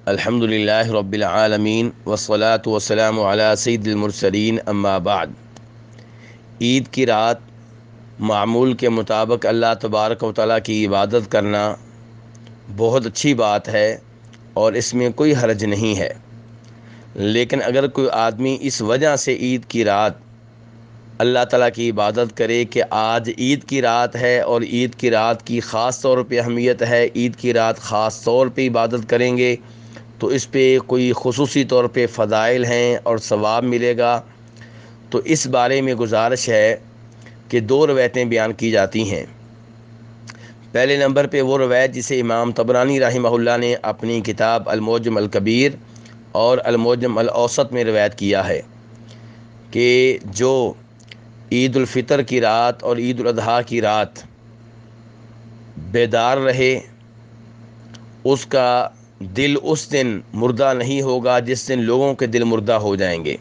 الحمدللہ رب العالمین والصلاة والسلام علی سید المرسلین اما بعد۔ عید کی رات معمول کے مطابق اللہ تبارک و تعالیٰ کی عبادت کرنا بہت اچھی بات ہے اور اس میں کوئی حرج نہیں ہے، لیکن اگر کوئی آدمی اس وجہ سے عید کی رات اللہ تعالیٰ کی عبادت کرے کہ آج عید کی رات ہے اور عید کی رات کی خاص طور پہ اہمیت ہے، عید کی رات خاص طور پہ عبادت کریں گے تو اس پہ کوئی خصوصی طور پہ فضائل ہیں اور ثواب ملے گا، تو اس بارے میں گزارش ہے کہ دو روایتیں بیان کی جاتی ہیں۔ پہلے نمبر پہ وہ روایت جسے امام طبرانی رحمہ اللہ نے اپنی کتاب المعجم الکبیر اور المعجم الاوسط میں روایت کیا ہے کہ جو عید الفطر کی رات اور عید الاضحیٰ کی رات بیدار رہے اس کا دل اس دن مردہ نہیں ہوگا جس دن لوگوں کے دل مردہ ہو جائیں گے۔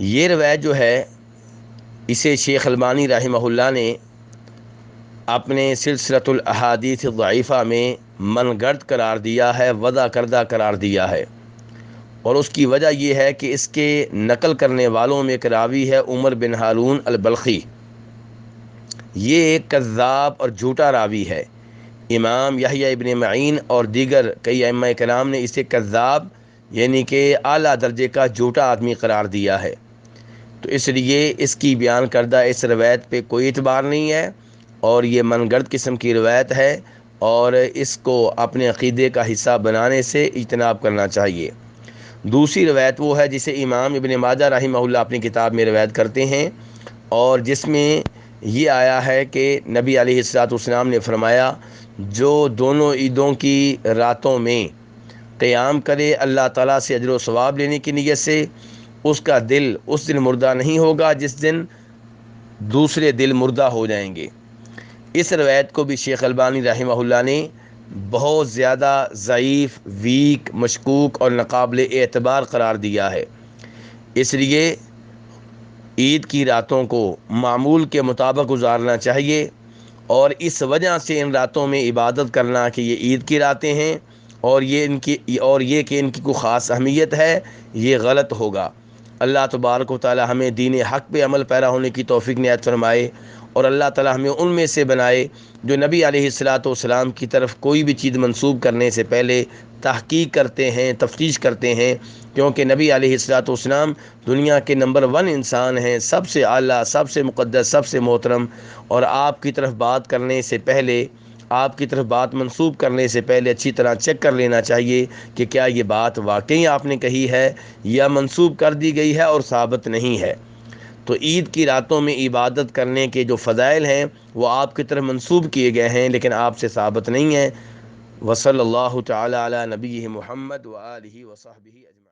یہ روایت جو ہے اسے شیخ البانی رحمہ اللہ نے اپنے سلسلۃ الاحادیث الضعیفہ میں من گڑت قرار دیا ہے، وضع کردہ قرار دیا ہے، اور اس کی وجہ یہ ہے کہ اس کے نقل کرنے والوں میں ایک راوی ہے عمر بن ہارون البلخی۔ یہ ایک کذاب اور جھوٹا راوی ہے۔ امام یحییٰ ابن معین اور دیگر کئی ائمہ کرام نے اسے کذاب یعنی کہ اعلیٰ درجے کا جھوٹا آدمی قرار دیا ہے، تو اس لیے اس کی بیان کردہ اس روایت پہ کوئی اعتبار نہیں ہے اور یہ من گڑت قسم کی روایت ہے اور اس کو اپنے عقیدے کا حصہ بنانے سے اجتناب کرنا چاہیے۔ دوسری روایت وہ ہے جسے امام ابن ماجہ رحمہ اللہ اپنی کتاب میں روایت کرتے ہیں اور جس میں یہ آیا ہے کہ نبی علیہ الصلوۃ والسلام نے فرمایا جو دونوں عیدوں کی راتوں میں قیام کرے اللہ تعالیٰ سے اجر و ثواب لینے کی نیت سے، اس کا دل اس دن مردہ نہیں ہوگا جس دن دوسرے دل مردہ ہو جائیں گے۔ اس روایت کو بھی شیخ البانی رحمہ اللہ نے بہت زیادہ ضعیف، ویک، مشکوک اور ناقابل اعتبار قرار دیا ہے۔ اس لیے عید کی راتوں کو معمول کے مطابق گزارنا چاہیے اور اس وجہ سے ان راتوں میں عبادت کرنا کہ یہ عید کی راتیں ہیں اور یہ کہ ان کی کوئی خاص اہمیت ہے، یہ غلط ہوگا۔ اللہ تبارک و تعالی ہمیں دین حق پہ عمل پیرا ہونے کی توفیق عنایت فرمائے اور اللہ تعالی ہمیں ان میں سے بنائے جو نبی علیہ الصلوۃ والسلام کی طرف کوئی بھی چیز منسوب کرنے سے پہلے تحقیق کرتے ہیں، تفتیش کرتے ہیں، کیونکہ نبی علیہ الصلوۃ والسلام دنیا کے نمبر 1 انسان ہیں، سب سے اعلیٰ، سب سے مقدس، سب سے محترم، اور آپ کی طرف بات کرنے سے پہلے، آپ کی طرف بات منسوب کرنے سے پہلے اچھی طرح چیک کر لینا چاہیے کہ کیا یہ بات واقعی آپ نے کہی ہے یا منسوب کر دی گئی ہے اور ثابت نہیں ہے۔ تو عید کی راتوں میں عبادت کرنے کے جو فضائل ہیں وہ آپ کی طرف منسوب کیے گئے ہیں لیکن آپ سے ثابت نہیں ہیں۔ وصلی اللہ تعالی علی نبیہ محمد وآلہ وصحبہ اجمعین۔